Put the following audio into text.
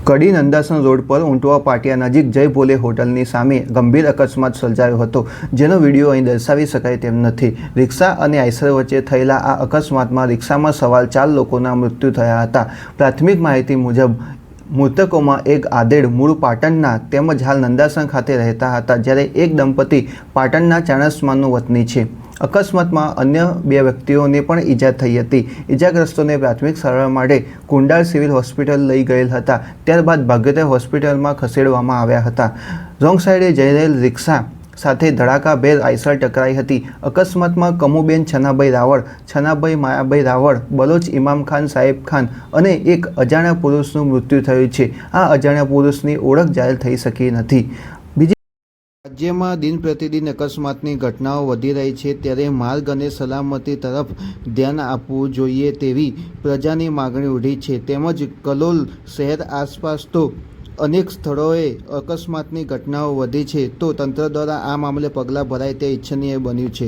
કડી Nandasan road પર ઊંટવા પાટિયા નજીક જય ભોલે હોટલની સામે ગંભીર અકસ્માત સર્જાયો હતો, જેનો વિડીયો અહીં દર્શાવી શકાય તેમ નથી। રિક્ષા અને આઈસર વચ્ચે થયેલા આ અકસ્માતમાં રિક્ષામાં સવાર 4 લોકોના મૃત્યુ થયા હતા। પ્રાથમિક માહિતી મુજબ મૃતકોમાં એક આધેડ મૂળ પાટણના તેમજ હાલ નંદાસણ ખાતે રહેતા હતા, જ્યારે એક દંપતી પાટણના ચાણસ્માનું વતની છે। અકસ્માતમાં અન્ય 2 વ્યક્તિઓને પણ ઈજા થઈ હતી। ઈજાગ્રસ્તોને પ્રાથમિક સારવાર માટે કુંડાળ સિવિલ હોસ્પિટલ લઈ ગયેલ હતા, ત્યારબાદ ભાગ્યોદય હોસ્પિટલમાં ખસેડવામાં આવ્યા હતા। રોંગ સાઈડે જઈ રહેલ રિક્ષા સાથે ધડાકાભેર આઈસર ટકરાઈ હતી। અકસ્માતમાં કમુબેન છનાભાઈ રાવળ, છનાભાઈ માયાભાઈ રાવળ, બલોચ ઇમામ ખાન સાહેબ ખાન અને એક અજાણ્યા પુરુષનું મૃત્યુ થયું છે। આ અજાણ્યા પુરુષની ઓળખ જાહેર થઈ શકી નથી। રાજ્યમાં દિન પ્રતિદિન અકસ્માતની ઘટનાઓ વધી રહી છે, ત્યારે માર્ગ અને સલામતી તરફ ધ્યાન આપવું જોઈએ તેવી પ્રજાની માગણી ઉઠી છે। તેમજ કલોલ શહેર આસપાસ તો અનેક સ્થળોએ અકસ્માતની ઘટનાઓ વધી છે, તો તંત્ર દ્વારા આ મામલે પગલાં ભરાય તે ઇચ્છનીય બન્યું છે।